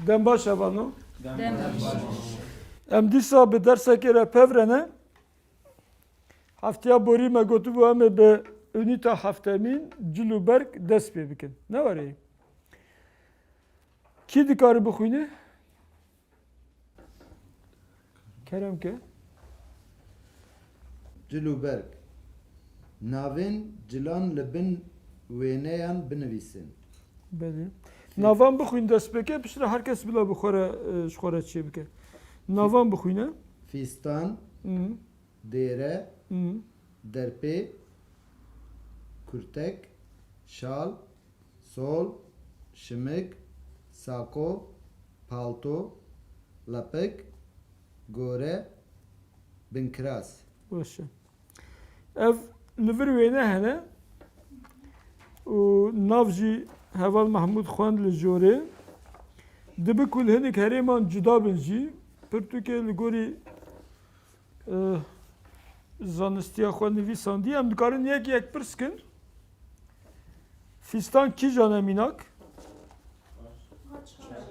Dem baş evano. Dem Em dîsa bi derseke re pevrene haftaya borî me gotibu em ê bi ünîta heftemîn cilûberk dest pê bikin. Ne var ê? Kî dikare bixwîne? Kerem ke? Cilûberk. Navên cilan li bin wêneyan binivîsin. Belê. Navan bixwîn dest pêke piştre herkes bila bi xwe re ji xwe re çê bike. Navan bixwîne. Fîstan, Hı, dêre, hı. derpê, kurtek, şal, sol, şimik, sako, palto, lapik, gore, binkiras. Baş e. Ev li vir wêne hene û nav jî Heval Mahmud xwend li jorê dibi ku li hinek herêman cuda bin jî Pirtûkê li gorî zanistiya xwe nivîsandî em dikarin yek pirs kin Fîstan kîjan e mînak?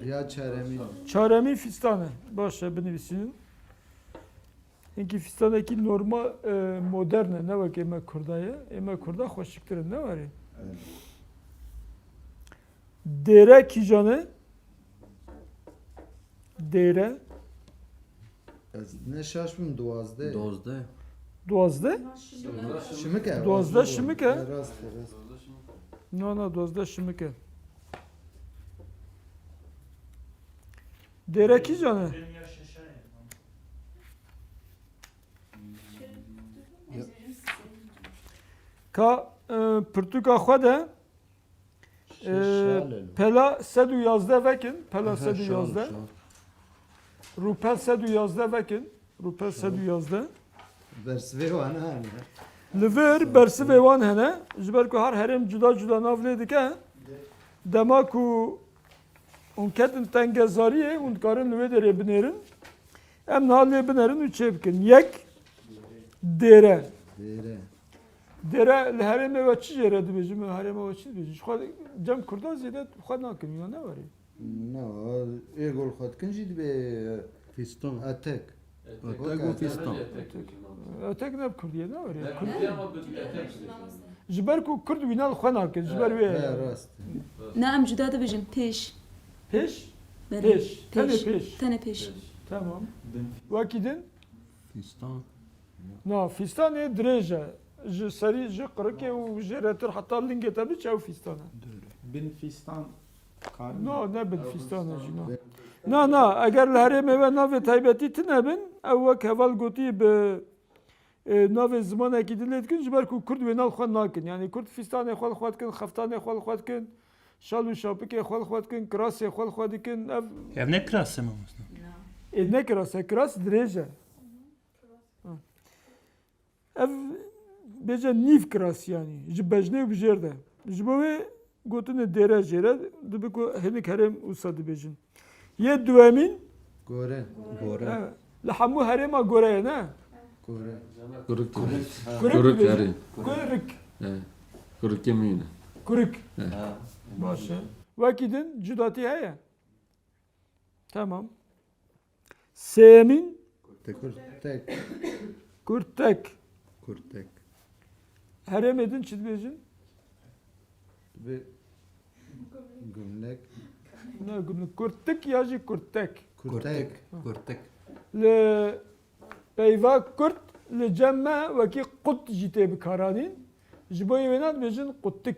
Ya çaremî. Çaremî fîstan e. Baş e binivîsînin. Hinkî fîstanekî normal modern e ne wek ême Kurda ye. Ême Kurda xweşiktir in ne warê? Dêre kîjan e? Dêre Ez ne şaşmım duazde. Dozde. duazde? Şimik e. Duazde şimik e. Rast rast. No duazde şimik e. Dêre kîjan e? Ka pirtûka xwe de pela 111 vekin. Pela 111. Rûpel 111 vekin. Rûpel 111. Bersivê wan hene. Li vir bersivê wan hene ji ber ku her herêm cuda cuda nav lê dike dema ku hûn ketin tengezariyê hûn dikarin li wê derê binêrin em niha lê binerin û çê bikin. Yek dêre. Dêre. Dêre li herêmê ve çi jêre dibêjim? Herêma ve çi dibêjim? Ji xwe cem Kurda zêde xwe nakin ya ne warê? No, êgol xwe dikin jî dibe Fiston. etek. Atak o fiston. Etek ne Kurdiye ne warê? Ji ber ku Kurd wîna li xwe nakin ji ber wê Rast. Ne em cuda dibêjin pêş. pêş? Berê. Pêş. Tenê pêş. Tenê pêş. Tamam. Wekî din? Fiston. Na fîstanê dirêj e. Ji serî ji qirikê û jêretir heta lingê te biçe ew fîstan e. Bin fistan kar. No ne bin fîstan e jî na. Na eger li herêmê ve navê taybetî tune bin ew wek heval gotî bi navê zimanekî dilê dikin ji ber ku Kurd wê nal xwe nakin. Yani Kurd fîstanê xwe li xwe dikin, xeftanê xwe li xwe dikin, şal û şapikê xwe li xwe dikin, kirasê xwe li xwe dikin. Ev ne krası mı? Ne kiras e? Kiras dirêj e. Ev bêje nîv kiras yani. Ji bejnê û bijêr de. Ji bo wê gotinê dêre jêre dibe ku hinek herêm wisa dibêjin. Yê duhemîn Gore. Bora. li hemû herêma gore ye ne? Gore. Kuruk. Kurik Kuruk dibêjin. yarı. Kurik. Kuruk yemine. Kurik. Baş e. Wekî din cudatî heye. Tamam. Sêmîn Kurtek. kurtek. Kurtek. Herêmê din çi dibêjin? Ve gömlek. Ne gumlu kurtik ya jî kurtek. Kurtek. Kurtek. Li peyva Kurt li cem me wekî qut jî tê bikaranîn. Ji bo wê ne dibêjin qutik.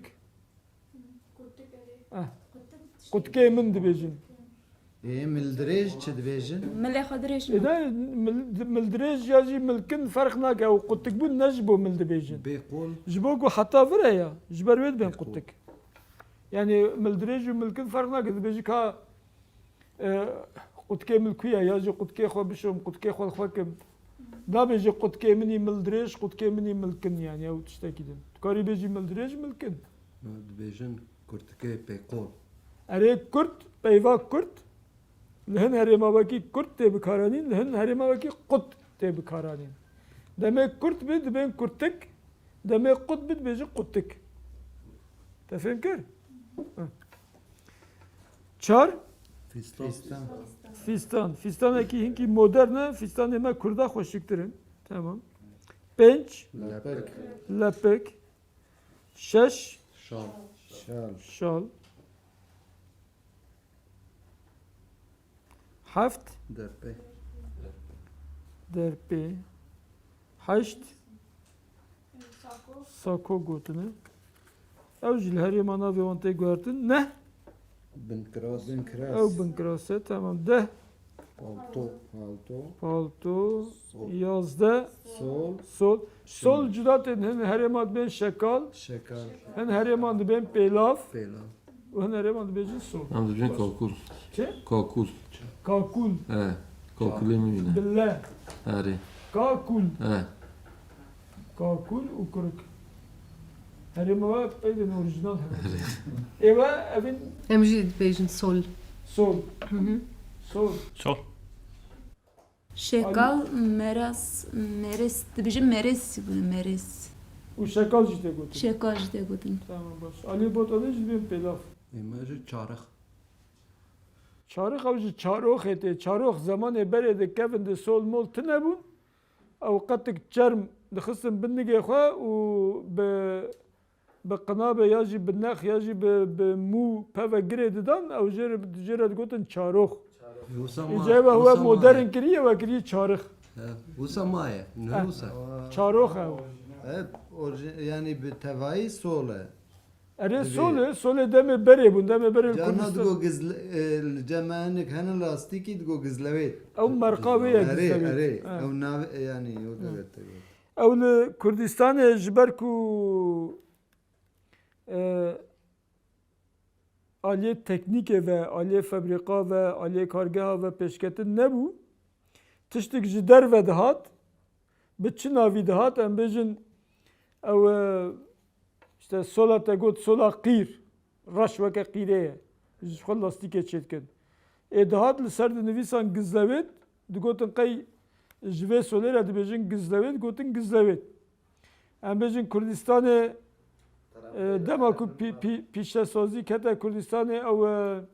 Qutkê min dibêjin. Mildirêj çi dibêjin? Milê xwe dirêj Ne mildirêj ya jî milkin ferq nake ew qutik bûn ne ji bo mil dibêjin. Bekol. Ji bo ku heta vir e ya ji ber wê dibên qutik. Yani mildirêj û milkin ferq nake dibêjî ka qutkê min ku ye ya jî qutkê xwe bişom qutkê xwe li xwe kim. Nabêjî qutkê minî mildirêj qutkê minî milkin yani ew tiştekî din. Dikarî bêjî mildirêj milkin. Dibêjin kurtike bekol. Erê Kurt peyva Kurt li hin herêma wekî Kurt tê bikaranîn li hin herêma wekî qut tê bikaranîn. Demek Kurt bê dibên kurtik demek qut bê dibêjin qutik. Te fêm kir? Çar Fistan. Fistan. Fistan. Fistaneki hinki moderne, fistan eme kurda hoşiktirin. Tamam. Penç, Lepek. lepek, şeş, Şal. Şal. şal, heft, Derpe. derpe, heşt, sako gotine. Ev jil herî mana ve vante guartin. Ne? Bin kras. Bin kras. Ev bin krase. Tamam. De. Palto. Palto. Palto. Sol. Yazda. Sol. Sol. Sol cüdaten hen heremad ben şekal. Şekal. Hen heremad ben pelav. Pela. Hen heremad ben sol. Am dibin kakul. Çe? Kakul. Kakul. He. Kakul emine. Billah. Hadi. Kakul. He. Kakul ukuruk. Herema peyden orijinal. Eva evin Em jî dibêjin sol. sol. Sol. Sol. شکال مرس مرس دبیجم مرس بود مرس U şekal jite gotin. شکال جده گودن Tamam baş. Ali botanı jibin pelav. Imajı çarık. Çarık avcı çarık ete. Çarık zamanı berede kevin de sol mol tine bun. Avqatık çarm dixistin bindige xwe û bi qinabe ya jî bi nex ya jî bi mû peve girê didan ew jê re digotin çarok. Îcebe we modern kiriye ve kiriye çarık. Usamaye. Ne usa? Çarok ew. Evet. Yani bir tevayı sole. Ere sole deme berê bûn deme berê Cana Kurdistan. digo gizle cemenik henin lastiki digo gizlevet. Ew merqa wê ye Ere gizlevê. ere. Ha. Ev nave yani yok evet. Ew li Kurdistanê ji ber ku aliyê teknîkê ve aliyê febrîqa ve aliyê kargeha ve pêşketin nebû. Tiştek ji derve dihat. Bi çi navî dihat em bêjin ew işte sola te got sola qîr. Raş weke qîrê ye. Ji xwe lastîkê çêdikin. Dihat li ser di nivîsan gizlevêt digotin qey ji vê solê re dibêjin gizlevêt gotin gizlevêt. Em bêjin Kurdistanê dema ku pîşesazî kete Kurdistanê ew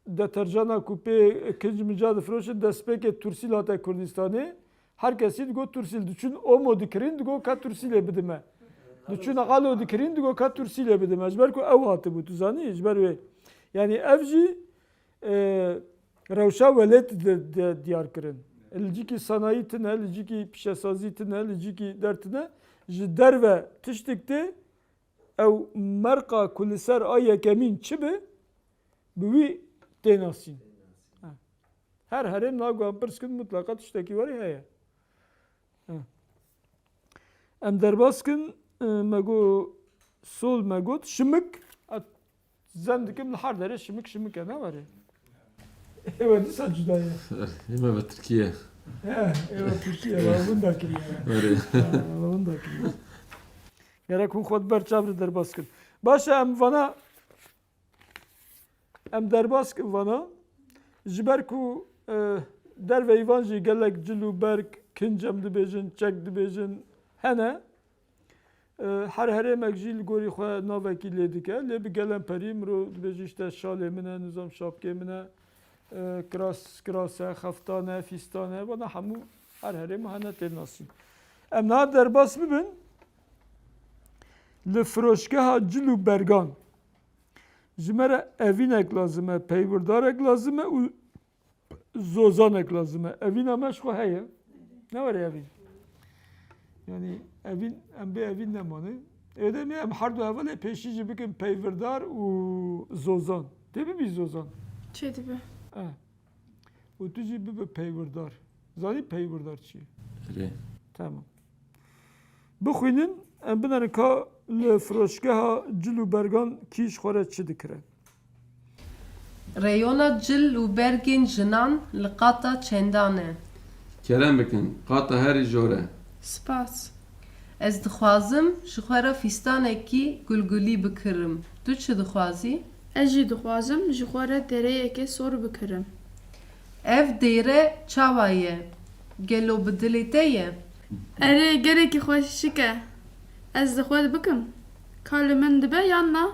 deterjana ku pê kinc mica difiroşin destpêkê Tursîl hate Kurdistanê. Her kesî digot Tursîl diçûn omo dikirin digot ka Tursîlê bidime. Diçûn alo dikirin digot ka Tursîlê bidime. Ji ber ku ew hatibû tu zanî ji ber wê. Yani ev jî rewşa welêt diyar kirin. Li cikî sanayî tune, li cikî pîşesazî tune, li cikî dertine ji derve tiştek tê ew merqa ku li ser a yekemîn çi be bi wî tê nasîn. Her herêm naguhan pirskin mutlaka tiştekî werî heye. Em derbas kin me got sol me got şimik zem dikim li her derê şimik şimik e ne var e? Evet dîsa cuda ye. Yeme ve Türkiye. Evet Türkiye var bunu da kiriye. Öyle. Bunu da kiriye. Gerek hûn xwe berçavre derbas kin. Başa em vana em derbas kin vana ji ber ku derve îvan jî gelek cil û berk kinc em dibêjin çek dibêjin hene her herêmek jî li gorî xwe navekî lê dike lê bi gelem perî mirov dibêjî işte şalê min e nizam şapkê min e kirase xeftane fîstane vana hemû her herême hene tê nasîn. Em niha derbas bibin li firoşgeha cil û bergan ji me re evînek lazim e peyvirdarek lazim e û zozanek lazim e. Evîna me ji xwe heye. Ne var evîn? Yani evîn em bê evîn nemane. Êdemê em her du hevalê pêşî jî bikin peyvirdar û zozan. Tê bibî zozan? چه دیبه؟ û tu jî bibe peyvirdar. Zanî peyvirdar çi ye? Öyle. Tamam. Bixwînin em binerin ka li firoşgeha cil û bergan kîj xwe re çi dikire? Reyona cil û bergên jinan li qata çendan e. Kerem bikin. Qata her jore. سپاس Ez dixwazim ji xwe re fîstanekî gulgulî bikirim. Tu çi dixwazî? Ez jî dixwazim ji xwe re dereyekê sor bikirim. Ev dêre çawa ye. Gelo bi dilê te ye. Erê gerekî xweşik e. Ez dixwe bikim. Ka li min dibe yan na?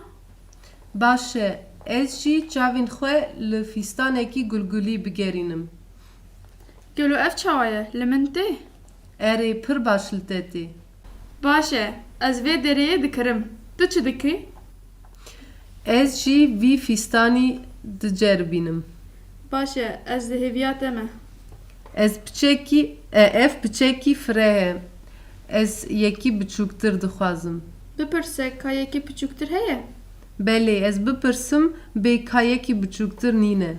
Baş e. Ez jî çavên xwe li fîstanekî gulgulî bigerînim. گلو اف چاوایه لمن ته Erê pir baş li te tê. باشه از وی دریه دکرم تو چی دکی؟ Ez jî vî fîstanî diceribînim. باشه از دهیویات امه Ev piçekî fire he. Ez yekî biçûktir dixwazim. بپرسه که یکی پچوکتر هیه Belê ez bipirsim bê kayekî biçûktir nîne.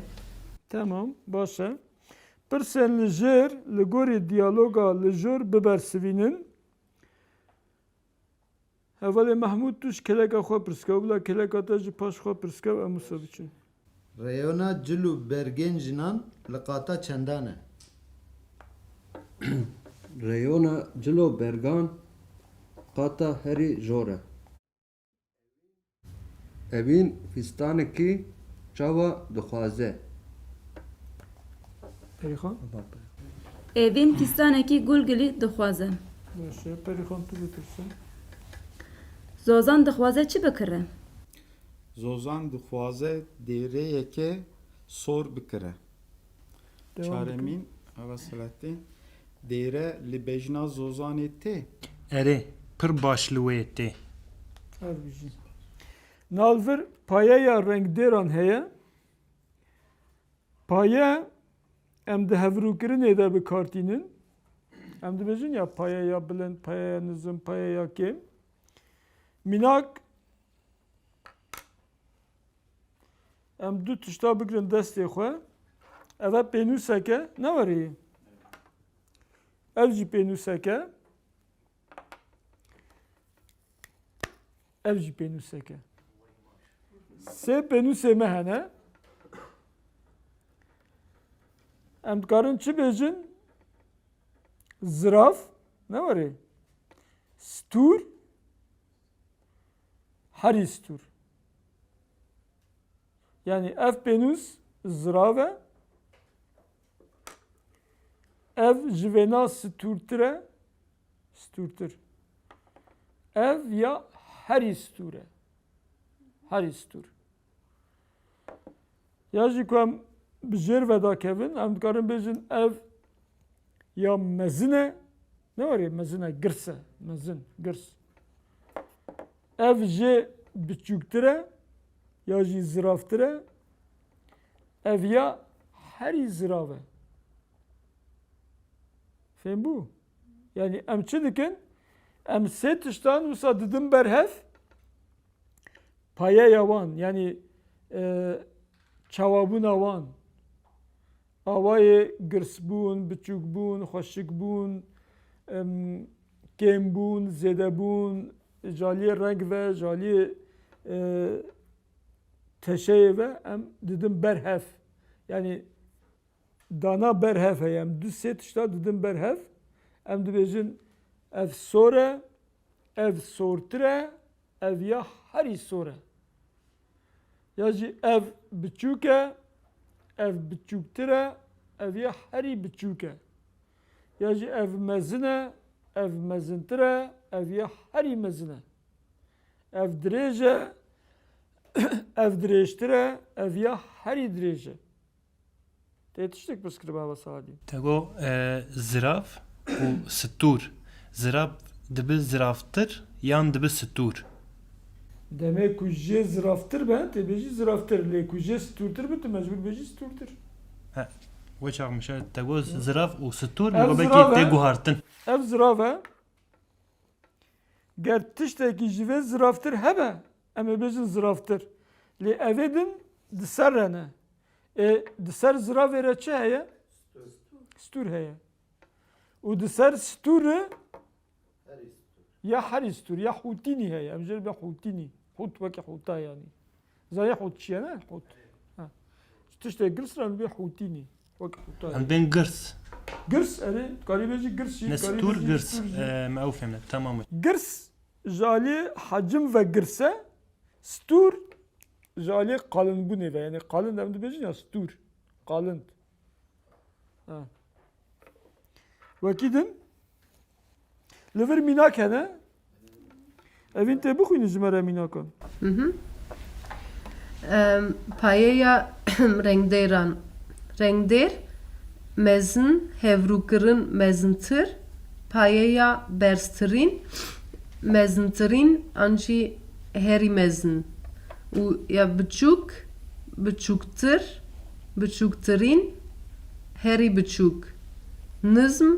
Tamam, başa. Pirsen li jêr li gorî diyaloga li jor bibersivînin. Hevalê Mahmûd tuş keleka xwe pirske, bila keleka te jî paş xwe pirske em wisa biçin. Reyona cilû bergên jinan li qata çendan e? Reyona cilo bergan qata herî jor e. Evîn fîstanekî çawa dixwaze. Perîxan? Evin fistanekî gulgulî dixwaze. Başa, Perîxan tu bitirsin. Zozan dixwaze çi bikire? Zozan dixwaze dereyeke sor bikire. Devam Çaremîn ava selatê dêre li bejna zozanê tê. Erê, pir baş li wê tê. Ev bijî. Nalvir payeya rengdêran heye. Paye em di hevrûkirinê de bikartînin. Em dibêjin ya payeya bilind, payeya nizm, payeya kêm. Minak em du tişta bigirin destê xwe. Ev e pênûseke ne werî? Ev jî pênûseke. Ev jî pênûseke. Sê pênûsê me hene. Em dikarin çi bêjin? Ziraf, ne werî? Stûr, herî stûr. Yani ev pênûs zirav e. Ev ji vêna stûrtir e. Stûrtir. Ev ya herî stûr e. Herî stûr. Ya jî ku em bi jêr veda kevin, em dikarin bêjin ev ya mezin e. Ne werî mezin e? Girs e. Mezin, girs. Ev jê biçûktir e ya jî ziravtir e. Ev ya herî zirav e. Fêm bû? Yani em çi dikin? Em sê tiştan wisa didin berhev payeya wan yani çawabûna wan. Awayê girsbûn, biçûkbûn, xweşikbûn, kêmbûn, zêdebûn, jaliyê reng ve jaliyê teşeyê ve em didin berhev. Yani dana berhev heye. Em du sê tişta didin berhev. Em dibêjin ev sor e, ev sortir e, ev ya herî sor e. Ya jî ev biçûk e, ev biçûktir e, ev ya herî biçûk e. Ya jî ev mezin e, ev mezintir e, ev ya herî mezin e. Ev dirêj e, ev dirêjtir e, ev ya herî dirêj e. Tê tiştek piskirib ava Sadî. Te got zirav û stûr. Zirav dibe ziravtir yan dibe stûr. Demek ku jê ziravtir be, tê bêjî ziravtir. Lê ku jê stûrtir be, tu mecbûr bêjî stûrtir. Wê çaxmişe te got zirav û stûr Ev li zirav tê e. guhartin. Ev zirav e. Ger tiştekî ji vê ziravtir hebe, em ê bêjin ziravtir. Lê evê din di ser re ne. Di ser ziravê re çi heye? Stûr heye. û di ser stûrê ya herî stûr ya hûtînî heye. Em jê be hûtînî. Hût wekî hûta yanî. Zayê hût çi ye ne? Hût. Tiştê girs re bê hûtînî. Wekî hûta ye. Em bên girs. Girs erê, karî bêjî girs jî. Ne karî stûr bêjî girs. stûr jî. Me ew fehmne. Tamam. Girs jalê hecim ve girse, stûr jalê qalınbûnê ve. Yani qalın em dibêjin ya stûr. Qalın. Wekî din li vir mînak hene. Evîn tê bixwînî ji me re mînakan. Payeya rengderan. Rengder mezin hevrukırın mezintır. Payeya berstrin mezintrin anji heri mezin. U ya buçuk buçuktır buçuktrin heri buçuk. Nizm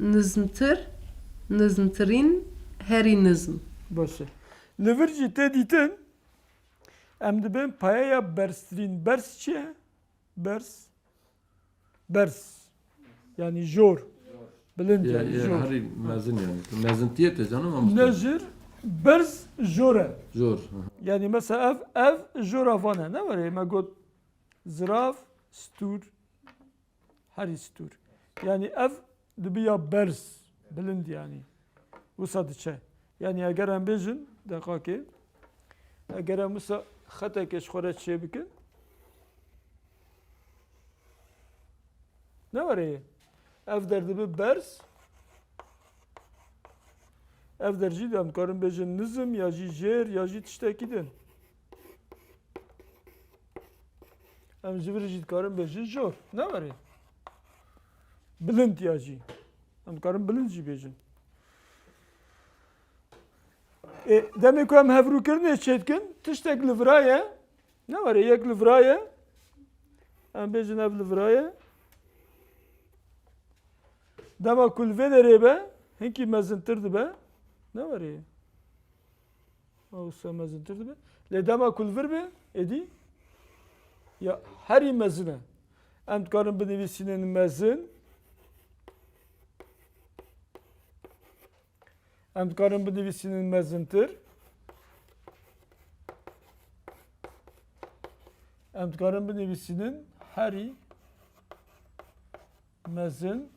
nizmtır nizmtrin heri nizm. باشه لورجی ته دیتن ام دبن پایه برسترین برس چیه؟ برس yani jor بلند yani jor Her mezun yani. Mezuniyet de canım ama. Nejir berz jore Zor. yani mesela ev jora vana ne var ya ma got zirav stur her stur yani ev dibiya berz بلند yani bu sadıçe yani eğer em bejin dakika eğer em mesela xata keş xore çiye bikin ne var ya ev derdi bir berz ev derci de em karın bejin nizm ya jî jer ya jî tiştekidin em ji vir jî karın bejin jor ne var ya bilind ya jî em karın bilind jî bejin demek ki em hevrûkirine çetkin tiştek li viraye ne var ya yek li viraye em bejin ev li viraye dema kulve derê be hinki mezintir dibe ne var ya awsa mezintir dibe lê dema kulvir be êdî ya herî mezine em dikarin binivîsînin mezin em dikarin binivîsînin mezintir em dikarin binivîsînin herî mezin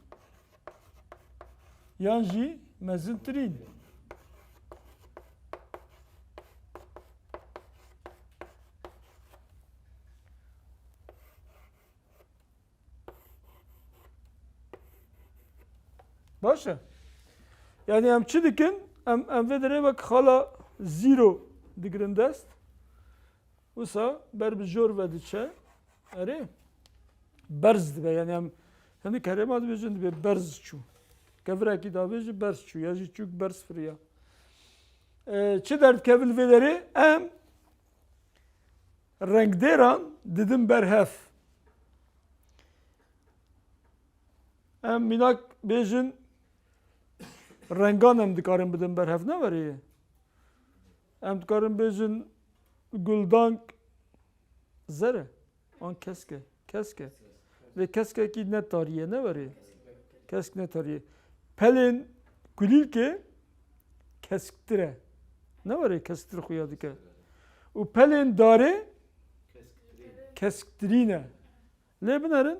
yan jî mezintirîn başa yani em çi dikin em vê derê vek xala zîro digirin dest wisa ber bi jor ve diçe erê berz dibe yani em hinek herêma dibêjin dibe berz çû kevirekî dabêjî berz çû ya jî çûk berz firiya çi derdkevil vê derê em rengdêran didin berhev em mînak bêjin rengan em dikarin bidin berhev ne var ya em dikarin bêjin guldang zere an keske ve keskekî ne tariye ne var ya kesk ne tariye pelên kulîlkê kesktire ne var ya kesktir xuya dike û pelên darê kesktirîne lê binerin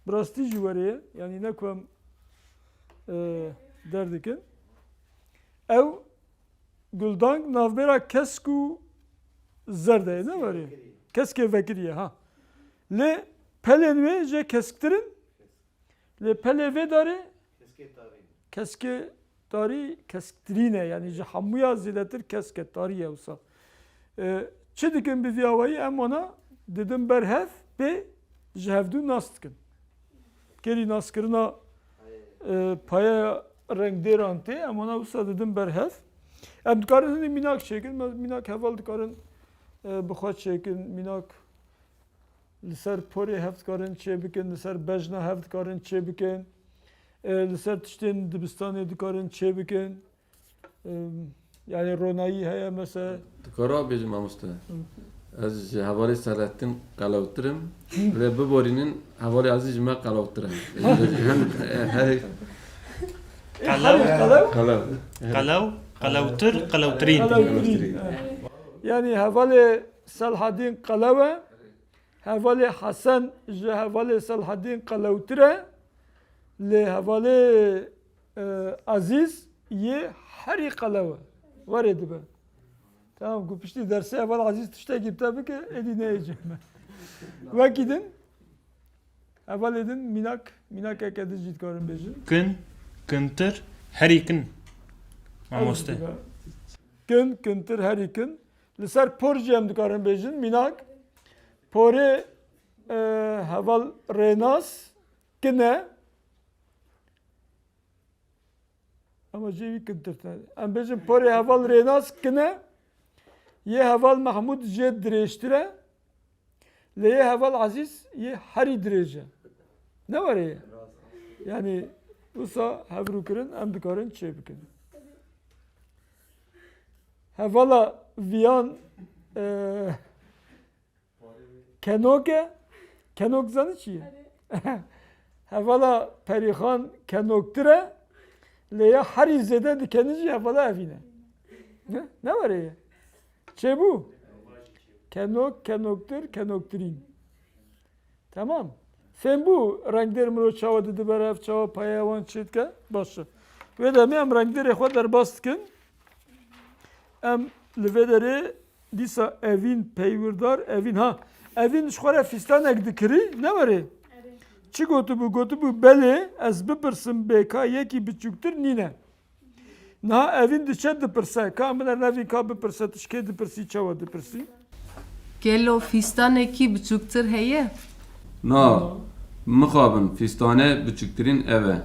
bi rastî jî were ye yani ne ku em derdikin ew guldang navbera kesk û zer de ye ne var ya keskê vekiriye ha lê pelên wê jê kesktirin lê pelê vê darê keskê tarî kesktirîne yani ji hemûya zêdetir keske tarî ye wisa çi dikin bi vî awayî em wana didin berhev pê ji hevdû nas dikin kerî naskirina paya rengdêran tê em wana wisa didin berhev em dikarin hinî mînak çêkin mînak heval dikarin bixwe çêkin mînak li ser porê hev dikarin çê bikin li ser bejna hev dikarin çê bikin li ser tiştên dibistanê dikarin çê bikin yani ronayî heye mesela Dikara bejim amusta. Ez ji hevalê Selahattin qalawtirim ve biborînin hevalê Aziz ji me qalawtir e. Her Qalaw, qalaw. qalawtir, qalawtirîn. yani hevalê Selahattin qelewe hevalê Hasan ji hevalê Selahattin qalewtir e lê hevalê Aziz yê herî qelewe were dibe tamam ku piştî dersê heval Aziz tiştekî te bike êdî neyêce me wekî din hevalê din mînakeke din jî dikarin bêjin Kin, kintir, herî kin. Mamoste. kin kintir herî kin li ser por jî em dikarin bêjin mînak pore heval renas kine ama cevi kıntırtı. Em bejim pore heval renas kine ye heval Mahmud je direştire le ye heval Aziz ye hari direce. Ne var ya? Yani usa hevrukirin em dikarin çe bikin. Hevala viyan kenoke kenok zanı çiye. Hevala perihan kenoktire leya hari zede dikenici hevala evine. Ne var ya? Çe bu? Kenok kenoktir kenoktirin. Tamam. Sen bu renkler mro çava dedi berav çava payavan çetke başı. Ve de em renkleri xwe derbastkin. Em livederi dîsa evîn peyvirdar evîn ha. Evîn ji xwe re fîstanek dikirî ne were? Çi gotu bu belê ez bipirsim bêka yekî biçûktir nîne. Niha evîn diçe dipirse ka min nevî ka bipirse tişkê dipirsî çawa dipirsî? Gelo fistanekî biçûktir heye? Na, mixabin fîstane biçûktirîn ev e.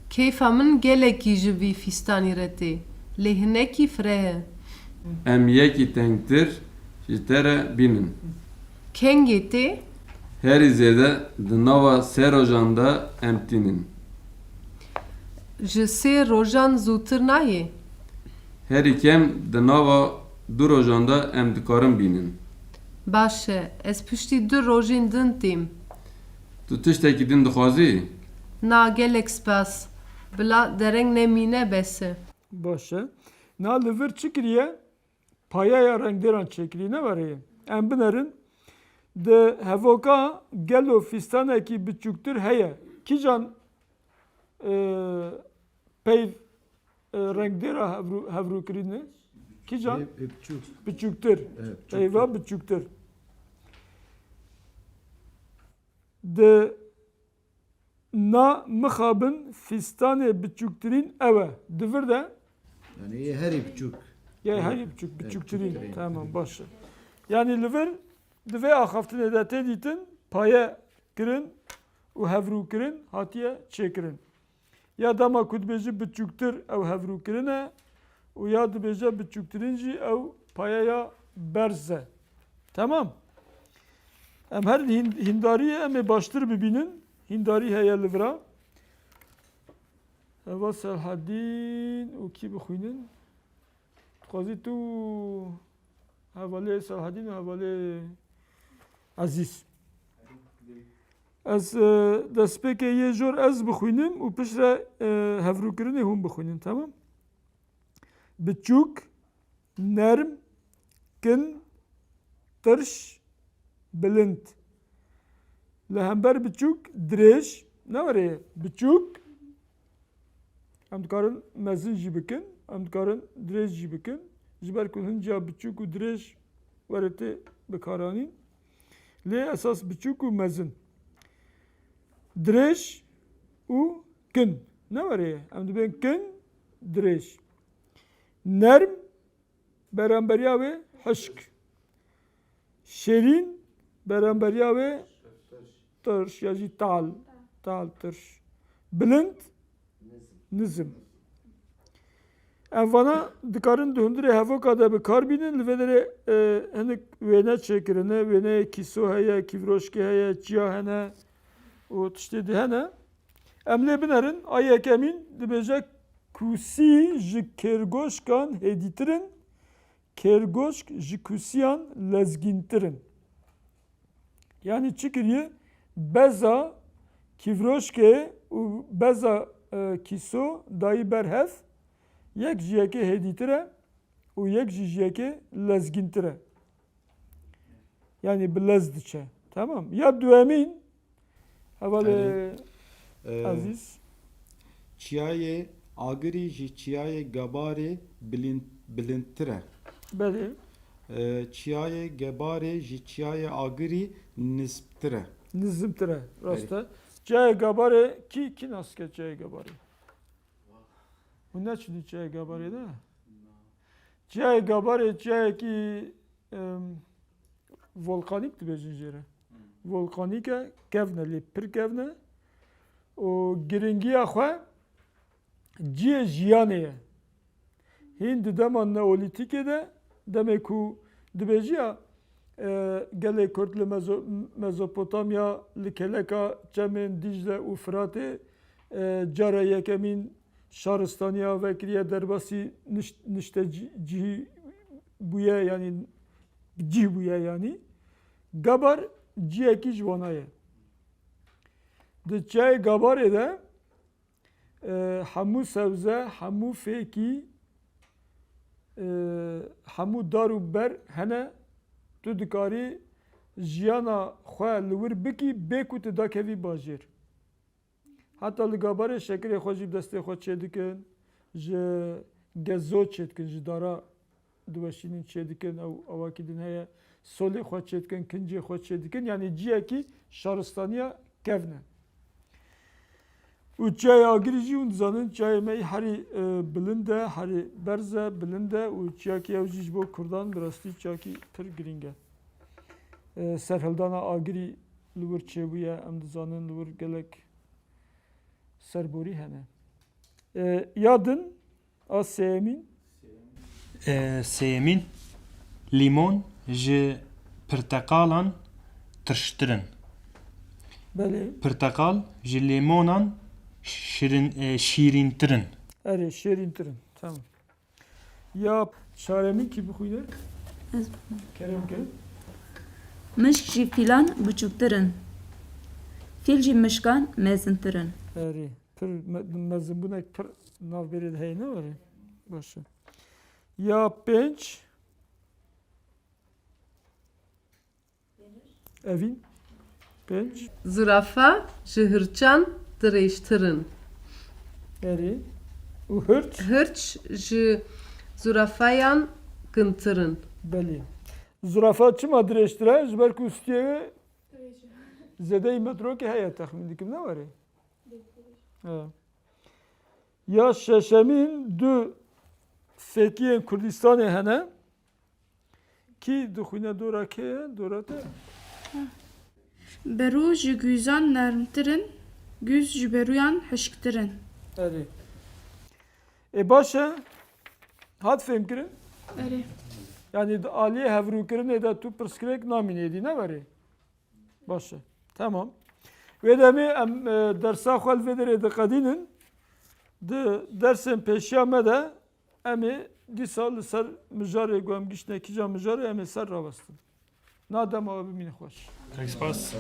Keyfa min gelekî ji vî fistanî re tê. Lê hinekî fireh e. Em yekî tengtir ji te re bînin. Kengê tê? Herî zêde di nava sê rojan de em tînin. Ji sê rojan zûtir nayê. Herî kem di nava du rojan de em dikarin bînin. Baş e, ez piştî du rojên din têm. Tu tiştekî din dixwazî? Na gelek spas. Bila dereng nemîne bes e. Başı. Na li vir çi kiriye? Payaya renkderan çekirî ne were? Em binerin de hevoka gelo fîstanekî biçûktir heye. Kîjan peyv renkdera hevrûkirîne? Kîjan? Epçuk. Biçûktir. Evet, çok Peyva biçûktir. De na mixabin fîstanê biçûktirîn ew e. Divir de Yani her epçuk. ya her biçûk biçûktirîn. biçûktirîn. Tamam başı. Yani li vir divê axaftinê de tê dîtin paye kirin û hevrûkirin hatiye çêkirin. Ya dema ku dibêjî biçûktir ew hevrûkirin e û ya dibêje biçûktirîn jî ew payeya berz e. Tamam. Em her hîndariyê em ê baştir bibînin. Hîndarî heye li vira. Heva Selhadîn û kî bixwînin? Dixwazî tu hevalê Selhadîn û hevalê Ezîz. Ez destpêkê yê jor ez bixwînim û piştre hevrûkirinê hûn bixwînin, tamam? Biçûk, nerm, kin, tirş, bilind. Li hember biçûk dirêj, ne were? Biçûk em dikarin mezin jî bikin, em dikarin dirêj jî bikin. Ji ber ku hinciya biçûk û dirêj were tê bikaranîn. Lê esas biçûk û mezin. Dirêj û kin. Ne were? Em dibên kin, dirêj. Nerm beremberiya wê hişk. Şerîn beremberiya wê tirş ya jî tal. Tal tirş. Bilind nizm. Em vana dikarin di hundirê hevoka de bikar bînin li vê derê hinek wêne çêkirine, wêneyê kîso heye, kîvroşkê heye, çiya hene û tiştê di hene. Em lê binerin ayek emîn dibêje kûsî ji kêrgoşkan hêdîtirin, kêrgoşk ji kûsiyan lezgîntirin. Yani çi kiriye? Beza kîvroşkê û beza kîso dayî berhev yek ji yekê hêdîtir e û yek ji yekê lezgîntir e. Yani bi lez diçe. Tamam. Ya duemîn hevalê Aziz. Çiyayê agirî ji çiyayê gebarê bilindtir e. Belê. Çiyayê gebarê ji çiyayê agirî nizmtir e. Nizmtir e. Rasta. Çiyayê gebarê ki nas ke çiyayê gebarê? Bu ne çudi çiyayê gebarê de? Çiyayê gebarê çiyayekî volkanik dibêjin jê re. Volkanik e kevne lê pir kevne û giringiya xwe ciyê jiyanê ye. Hîn di dema neolîtîkê de demê ku dibêjiya gelê Kurd li Mezopotamya li keleka çemên Dicle û Firatê cara yekemîn şaristaniya vekiriye derbasî nişte cihî bûye yanî cih bûye yanî gabar ciyekî ji wana ye. Di çayê gabarê de hemû sebze, hemû fêkî, hemû dar û ber hene tu dikarî jiyana xwe li wir bikî bê ku tu dakevî bajêr. Heta li gabarê şekerê xwe jî bi destê xwe çê dikin, ji gezo çê dikin, ji dara diweşînin çê dikin, ew awakî din heye, solê xwe çê dikin, kincê xwe çê dikin, yanî ciyekî şaristaniya kevne. û çayê agirî jî hûn dizanin çayê me herî bilind e, herî berz e, bilind e û çiyakî ew jî ji bo Kurdan bi rastî çiyakî pir giring e. Serhildana agirî li wir çêbûye, em dizanin li wir gelek serborî hene. Ya din a sêyemîn Sêyemîn lîmon ji pirteqalan tirştirin. belê Pirteqal ji lîmonan şîrîntirin. erê şêrîntirin. Tamam. Ya çaremîn kî bixwîne? Ez Kerem ke? mişk jî fîlan biçûktir in. Fîl jî mişkan mezintir in. Erê pir mezinbûnek pir navberê de heye ne var ê? Baş e. Ya pênc evîn pênc Zürafa ji hirçan dirêjtirin. erê û hirç Hirç ji zürafayan gintirin. belê. Zürafa çima dirêjtir e ji ber ku stiyê zêdeyî metrokê heye texmîn dikim ne var ê? Ha. Ya şeşemîn du fêkiyên Kurdistanê hene kî dixwîne dora kê ye? Dora te? Berû ji güzan nermtirin, güz ji berûyan hişktirin. Erê. Baş e hat fêm kirin? Erê. Yani aliyê hevrûkirinê de tu pirskirêk namînêdî ne verê? Baş e. Tamam. Wê demê em dersa xwe li vê derê diqedînin di dersên pêşiya me de em ê dîsa li ser mijarê ku em giştine kîja mijarê em ê ser rawestin. Nadema we bimîne xweş. Spas.